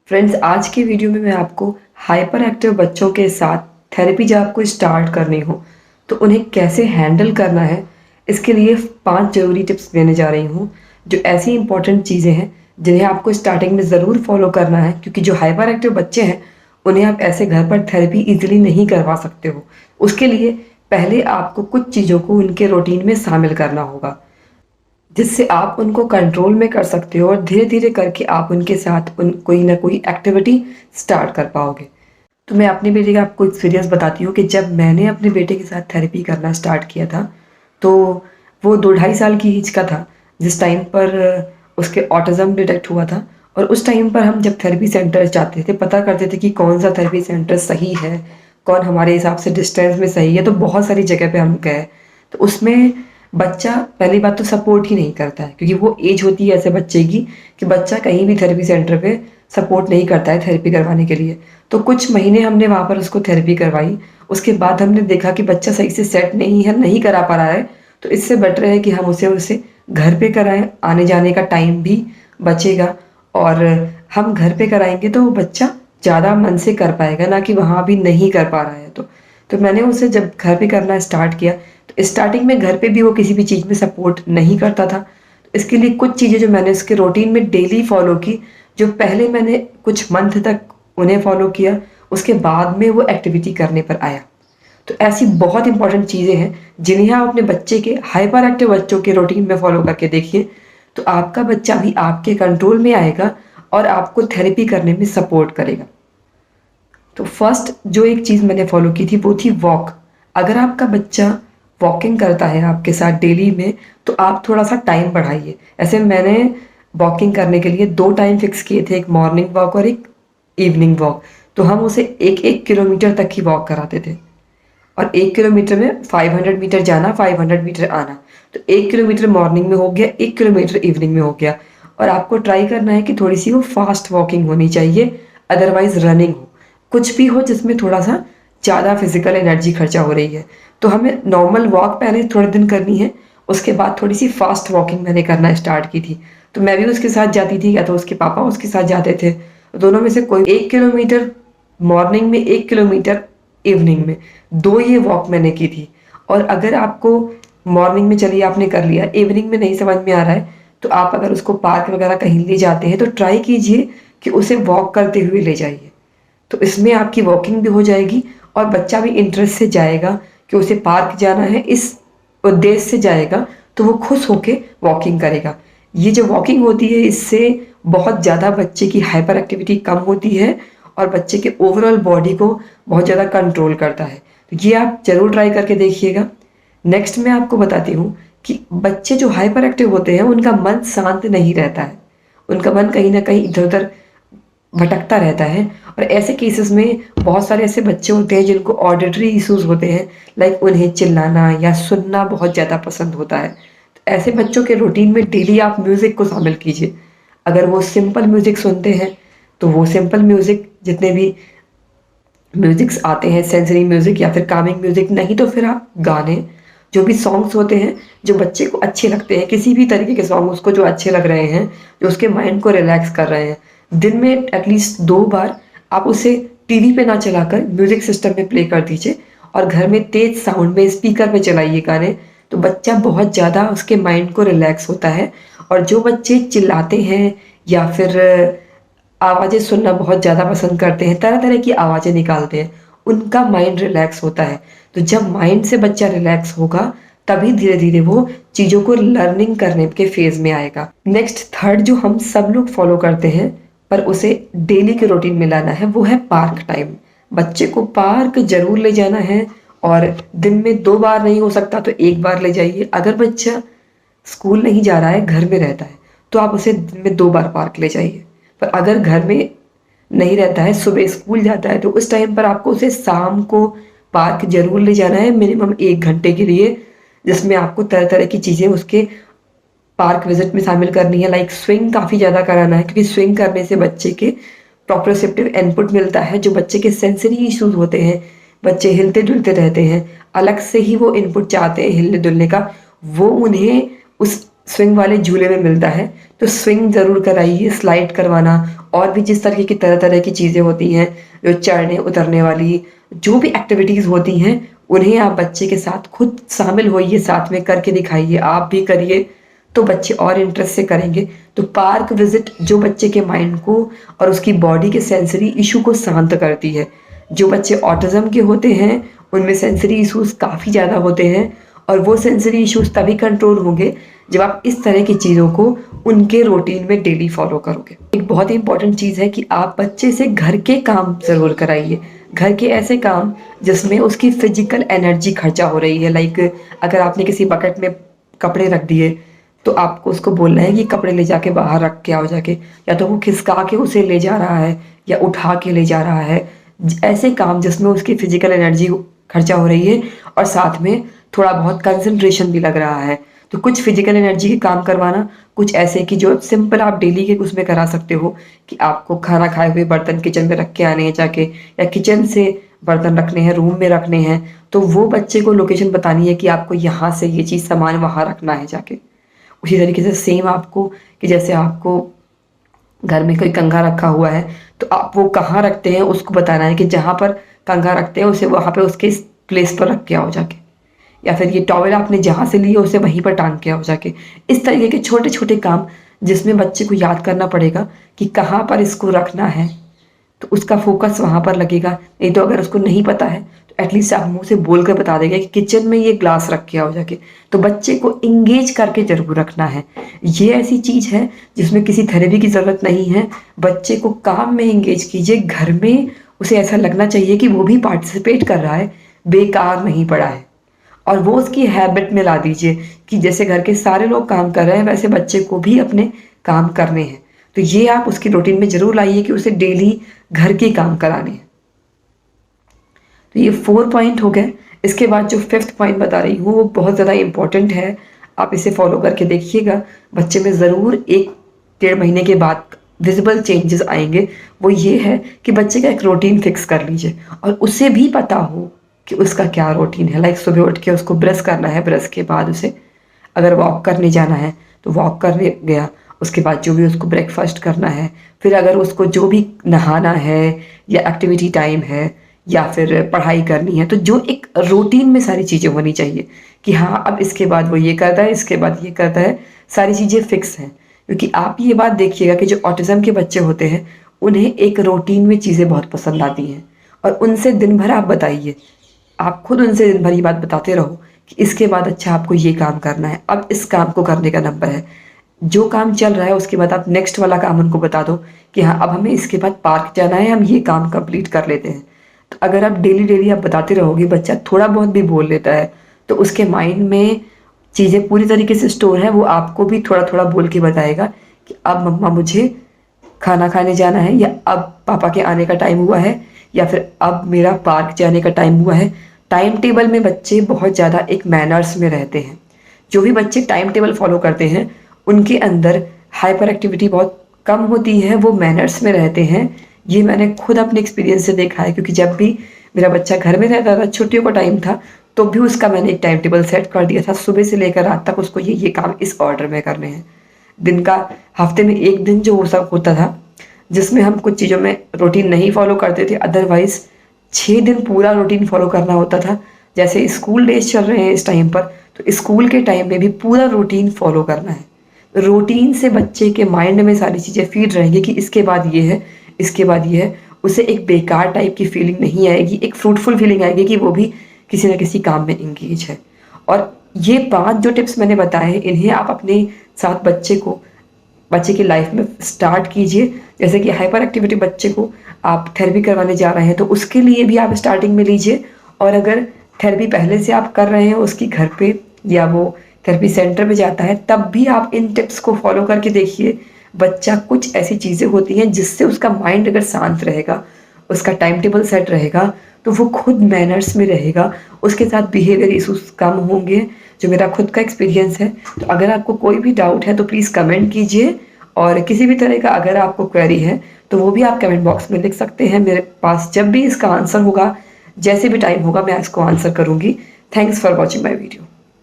Friends, आज की video में मैं आपको हाइपर एक्टिव बच्चों के साथ थेरेपी जब आपको स्टार्ट करनी हो तो उन्हें कैसे हैंडल करना है, इसके लिए 5 ज़रूरी टिप्स देने जा रही हूँ जो ऐसी इंपॉर्टेंट चीज़ें हैं जिन्हें आपको स्टार्टिंग में ज़रूर फॉलो करना है, क्योंकि जो हाइपर एक्टिव बच्चे हैं उन्हें आप ऐसे घर पर थेरेपी इजीली नहीं करवा सकते हो। उसके लिए पहले आपको कुछ चीज़ों को उनके रूटीन में शामिल करना होगा जिससे आप उनको कंट्रोल में कर सकते हो और धीरे धीरे करके आप उनके साथ उन कोई ना कोई एक्टिविटी स्टार्ट कर पाओगे। तो मैं अपने बेटे का आपको एक्सपीरियंस बताती हूँ कि जब मैंने अपने बेटे के साथ थेरेपी करना स्टार्ट किया था तो वो 2 ढाई साल की एज का था जिस टाइम पर उसके ऑटिज़म डिटेक्ट हुआ था। और उस टाइम पर हम जब थेरेपी सेंटर जाते थे, पता करते थे कि कौन सा थेरेपी सेंटर सही है, कौन हमारे हिसाब से डिस्टेंस में सही है, तो बहुत सारी जगह पे हम गए। तो उसमें बच्चा पहली बात तो सपोर्ट ही नहीं करता है, क्योंकि वो एज होती है ऐसे बच्चे की कि बच्चा कहीं भी थेरेपी सेंटर पे सपोर्ट नहीं करता है थेरेपी करवाने के लिए। तो कुछ महीने हमने वहाँ पर उसको थेरेपी करवाई। उसके बाद हमने देखा कि बच्चा सही से सेट नहीं है, नहीं करा पा रहा है, तो इससे बेटर है कि हम उसे उसे घर पे कराएं। आने जाने का टाइम भी बचेगा और हम घर पे कराएंगे तो वो बच्चा ज़्यादा मन से कर पाएगा, ना कि वहाँ भी नहीं कर पा रहा है। तो मैंने उसे जब घर पे करना स्टार्ट किया तो स्टार्टिंग में घर पे भी वो किसी भी चीज़ में सपोर्ट नहीं करता था। तो इसके लिए कुछ चीज़ें जो मैंने उसके रूटीन में डेली फॉलो की, जो पहले मैंने कुछ मंथ तक उन्हें फॉलो किया, उसके बाद में वो एक्टिविटी करने पर आया। तो ऐसी बहुत इंपॉर्टेंट चीज़ें हैं जिन्हें आप अपने बच्चे के हाइपर एक्टिव बच्चों के रूटीन में फॉलो करके देखिए, तो आपका बच्चा भी आपके कंट्रोल में आएगा और आपको थेरेपी करने में सपोर्ट करेगा। तो फर्स्ट जो एक चीज़ मैंने फॉलो की थी वो थी वॉक। अगर आपका बच्चा वॉकिंग करता है आपके साथ डेली में, तो आप थोड़ा सा टाइम बढ़ाइए। ऐसे मैंने वॉकिंग करने के लिए 2 टाइम फिक्स किए थे, एक मॉर्निंग वॉक और एक इवनिंग वॉक। तो हम उसे 1-1 किलोमीटर तक ही वॉक कराते थे और 1 किलोमीटर में 500 मीटर जाना, 500 मीटर आना। तो 1 किलोमीटर मॉर्निंग में हो गया, 1 किलोमीटर इवनिंग में हो गया। और आपको ट्राई करना है कि थोड़ी सी वो फास्ट वॉकिंग होनी चाहिए, अदरवाइज रनिंग हो, कुछ भी हो जिसमें थोड़ा सा ज़्यादा फिजिकल एनर्जी खर्चा हो रही है। तो हमें नॉर्मल वॉक पहले थोड़े दिन करनी है, उसके बाद थोड़ी सी फास्ट वॉकिंग मैंने करना स्टार्ट की थी। तो मैं भी उसके साथ जाती थी या तो उसके पापा उसके साथ जाते थे, दोनों में से कोई 1 किलोमीटर मॉर्निंग में, 1 किलोमीटर इवनिंग में, 2 ये वॉक मैंने की थी। और अगर आपको मॉर्निंग में चलिए आपने कर लिया, इवनिंग में नहीं समझ में आ रहा है, तो आप अगर उसको पार्क वगैरह कहीं ले जाते हैं तो ट्राई कीजिए कि उसे वॉक करते हुए ले जाइए। तो इसमें आपकी वॉकिंग भी हो जाएगी और बच्चा भी इंटरेस्ट से जाएगा कि उसे पार्क जाना है, इस उद्देश्य से जाएगा, तो वो खुश होके वॉकिंग करेगा। ये जो वॉकिंग होती है इससे बहुत ज़्यादा बच्चे की हाइपर एक्टिविटी कम होती है और बच्चे के ओवरऑल बॉडी को बहुत ज़्यादा कंट्रोल करता है। तो ये आप ज़रूर ट्राई करके देखिएगा। नेक्स्ट मैं आपको बताती हूँ कि बच्चे जो हाइपर एक्टिव होते हैं उनका मन शांत नहीं रहता है, उनका मन कहीं ना कहीं इधर उधर भटकता रहता है। और ऐसे केसेस में बहुत सारे ऐसे बच्चे होते हैं जिनको ऑडिटरी इश्यूज होते हैं, लाइक उन्हें चिल्लाना या सुनना बहुत ज़्यादा पसंद होता है। तो ऐसे बच्चों के रूटीन में डेली आप म्यूज़िक को शामिल कीजिए। अगर वो सिंपल म्यूज़िक सुनते हैं तो वो सिंपल म्यूज़िक, जितने भी म्यूज़िक्स आते हैं, सेंसरी म्यूज़िक या फिर कामिंग म्यूज़िक, नहीं तो फिर आप गाने, जो भी सॉन्ग्स होते हैं जो बच्चे को अच्छे लगते हैं, किसी भी तरीके के सॉन्ग उसको जो अच्छे लग रहे हैं, जो उसके माइंड को रिलैक्स कर रहे हैं, दिन में एटलीस्ट 2 बार आप उसे टीवी पे ना चलाकर म्यूज़िक सिस्टम में प्ले कर दीजिए और घर में तेज़ साउंड में स्पीकर पे चलाइए गाने। तो बच्चा बहुत ज़्यादा, उसके माइंड को रिलैक्स होता है। और जो बच्चे चिल्लाते हैं या फिर आवाज़ें सुनना बहुत ज़्यादा पसंद करते हैं, तरह तरह की आवाज़ें निकालते हैं, उनका माइंड रिलैक्स होता है। तो जब माइंड से बच्चा रिलैक्स होगा तभी धीरे धीरे वो चीज़ों को लर्निंग करने के फेज में आएगा। नेक्स्ट थर्ड जो हम सब लोग फॉलो करते हैं पर उसे डेली के रूटीन में लाना है, वो है पार्क टाइम। बच्चे को पार्क जरूर ले जाना है और दिन में 2 बार नहीं हो सकता तो 1 बार ले जाइए। अगर बच्चा स्कूल नहीं जा रहा है, घर में रहता है, तो आप उसे दिन में 2 बार पार्क ले जाइए। पर अगर घर में नहीं रहता है, सुबह स्कूल जाता है, तो उस टाइम पर आपको उसे शाम को पार्क जरूर ले जाना है, मिनिमम 1 घंटे के लिए, जिसमें आपको तरह तरह की चीज़ें उसके पार्क विजिट में शामिल करनी है। लाइक स्विंग काफ़ी ज़्यादा कराना है, क्योंकि स्विंग करने से बच्चे के प्रोप्रोसेप्टिव इनपुट मिलता है। जो बच्चे के सेंसरी इश्यूज होते हैं, बच्चे हिलते डुलते रहते हैं, अलग से ही वो इनपुट चाहते हैं हिलने डुलने का, वो उन्हें उस स्विंग वाले झूले में मिलता है, तो स्विंग ज़रूर कराइए, स्लाइड करवाना, और भी जिस तरीके की तरह तरह की चीज़ें होती हैं जो चढ़ने उतरने वाली जो भी एक्टिविटीज़ होती हैं, उन्हें आप बच्चे के साथ खुद शामिल होइए, साथ में करके दिखाइए, आप भी करिए, तो बच्चे और इंटरेस्ट से करेंगे। तो पार्क विजिट जो बच्चे के माइंड को और उसकी बॉडी के सेंसरी इशू को शांत करती है। जो बच्चे ऑटिज्म के होते हैं उनमें सेंसरी इश्यूज काफ़ी ज़्यादा होते हैं, और वो सेंसरी इश्यूज तभी कंट्रोल होंगे जब आप इस तरह की चीज़ों को उनके रूटीन में डेली फॉलो करोगे। एक बहुत ही इंपॉर्टेंट चीज़ है कि आप बच्चे से घर के काम ज़रूर कराइए, घर के ऐसे काम जिसमें उसकी फिजिकल एनर्जी खर्चा हो रही है। लाइक अगर आपने किसी बकेट में कपड़े रख दिए, तो आपको उसको बोलना है कि कपड़े ले जाके बाहर रख के आओ जाके, या तो वो खिसका के उसे ले जा रहा है या उठा के ले जा रहा है। ऐसे काम जिसमें उसकी फिजिकल एनर्जी खर्चा हो रही है और साथ में थोड़ा बहुत कंसंट्रेशन भी लग रहा है। तो कुछ फिजिकल एनर्जी के काम करवाना, कुछ ऐसे कि जो सिंपल आप डेली के उसमें करा सकते हो, कि आपको खाना खाए हुए बर्तन किचन में रख के आने हैं जाके, या किचन से बर्तन रखने हैं, रूम में रखने हैं, तो वो बच्चे को लोकेशन बतानी है कि आपको यहाँ से ये चीज़ सामान वहाँ रखना है जाके। उसी तरीके से सेम आपको, कि जैसे आपको घर में कोई कंघा रखा हुआ है तो आप वो कहाँ रखते हैं उसको बताना है कि जहाँ पर कंघा रखते हैं उसे वहाँ पे उसके प्लेस पर रख के आओ जाके, या फिर ये टॉवल आपने जहाँ से लिए उसे वहीं पर टांग के आओ जाके। इस तरीके के छोटे छोटे काम जिसमें बच्चे को याद करना पड़ेगा कि कहाँ पर इसको रखना है, तो उसका फोकस वहाँ पर लगेगा। नहीं तो अगर उसको नहीं पता है तो एटलीस्ट आप मुँह से बोल कर बता देगा कि किचन में ये ग्लास रख के आओ जाके। तो बच्चे को इंगेज करके जरूर रखना है। ये ऐसी चीज़ है जिसमें किसी थेरेपी की ज़रूरत नहीं है। बच्चे को काम में इंगेज कीजिए, घर में उसे ऐसा लगना चाहिए कि वो भी पार्टिसिपेट कर रहा है, बेकार नहीं पड़ा है। और वो उसकी हैबिट में ला दीजिए कि जैसे घर के सारे लोग काम कर रहे हैं वैसे बच्चे को भी अपने काम करने हैं। तो ये आप उसकी रूटीन में ज़रूर लाइए कि उसे डेली घर के काम कराने हैं। तो ये 4 पॉइंट हो गए। इसके बाद जो 5th पॉइंट बता रही हूँ वो बहुत ज़्यादा इम्पॉर्टेंट है, आप इसे फॉलो करके देखिएगा। बच्चे में ज़रूर 1-1.5 महीने के बाद विजिबल चेंजेस आएंगे। वो ये है कि बच्चे का एक रूटीन फिक्स कर लीजिए और उसे भी पता हो कि उसका क्या रूटीन है। लाइक सुबह उठ के उसको ब्रश करना है, ब्रश के बाद उसे अगर वॉक करने जाना है तो वॉक करने गया, उसके बाद जो भी उसको ब्रेकफास्ट करना है, फिर अगर उसको जो भी नहाना है या एक्टिविटी टाइम है या फिर पढ़ाई करनी है, तो जो एक रूटीन में सारी चीज़ें होनी चाहिए कि हाँ अब इसके बाद वो ये करता है, इसके बाद ये करता है, सारी चीज़ें फिक्स हैं। क्योंकि आप ये बात देखिएगा कि जो ऑटिज़म के बच्चे होते हैं उन्हें एक रूटीन में चीज़ें बहुत पसंद आती हैं, और उनसे दिन भर आप बताइए, आप खुद उनसे दिन भर ये बात बताते रहो कि इसके बाद अच्छा आपको ये काम करना है, अब इस काम को करने का नंबर है। जो काम चल रहा है उसके बाद आप नेक्स्ट वाला काम उनको बता दो कि हाँ अब हमें इसके बाद पार्क जाना है, हम ये काम कंप्लीट कर लेते हैं। तो अगर आप डेली डेली आप बताते रहोगे, बच्चा थोड़ा बहुत भी बोल लेता है तो उसके माइंड में चीज़ें पूरी तरीके से स्टोर है। वो आपको भी थोड़ा थोड़ा बोल के बताएगा कि अब मम्मा मुझे खाना खाने जाना है, या अब पापा के आने का टाइम हुआ है, या फिर अब मेरा पार्क जाने का टाइम हुआ है। टाइम टेबल में बच्चे बहुत ज़्यादा एक मैनर्स में रहते हैं। जो भी बच्चे टाइम टेबल फॉलो करते हैं उनके अंदर हाइपर एक्टिविटी बहुत कम होती है, वो मैनर्स में रहते हैं। ये मैंने खुद अपने एक्सपीरियंस से देखा है, क्योंकि जब भी मेरा बच्चा घर में रहता था, छुट्टियों का टाइम था, तो भी उसका मैंने एक टाइम टेबल सेट कर दिया था। सुबह से लेकर रात तक उसको ये काम इस ऑर्डर में करने हैं। दिन का हफ्ते में एक दिन जो वो सब होता था जिसमें हम कुछ चीज़ों में रूटीन नहीं फॉलो करते थे, अदरवाइज 6 दिन पूरा रूटीन फॉलो करना होता था। जैसे स्कूल डेज चल रहे हैं इस टाइम पर, तो स्कूल के टाइम में भी पूरा रूटीन फॉलो करना है। रूटीन से बच्चे के माइंड में सारी चीज़ें फीड रहेंगी कि इसके बाद ये है, इसके बाद ये है। उसे एक बेकार टाइप की फीलिंग नहीं आएगी, एक फ्रूटफुल फीलिंग आएगी कि वो भी किसी न किसी काम में इंगेज है। और ये 5 जो टिप्स मैंने बताए हैं इन्हें आप अपने साथ बच्चे की लाइफ में स्टार्ट कीजिए। जैसे कि हाइपर एक्टिविटी बच्चे को आप थेरेपी करवाने जा रहे हैं तो उसके लिए भी आप स्टार्टिंग में लीजिए, और अगर थेरेपी पहले से आप कर रहे हैं उसकी घर पे या वो थेरेपी सेंटर पे जाता है तब भी आप इन टिप्स को फॉलो करके देखिए। बच्चा कुछ ऐसी चीज़ें होती हैं जिससे उसका माइंड अगर शांत रहेगा, उसका टाइम टेबल सेट रहेगा, तो वो खुद मैनर्स में रहेगा, उसके साथ बिहेवियर इशूज कम होंगे, जो मेरा खुद का एक्सपीरियंस है। तो अगर आपको कोई भी डाउट है तो प्लीज़ कमेंट कीजिए, और किसी भी तरह का अगर आपको क्वेरी है तो वो भी आप कमेंट बॉक्स में लिख सकते हैं। मेरे पास जब भी इसका आंसर होगा, जैसे भी टाइम होगा, मैं इसको आंसर करूँगी। Thanks for watching my video.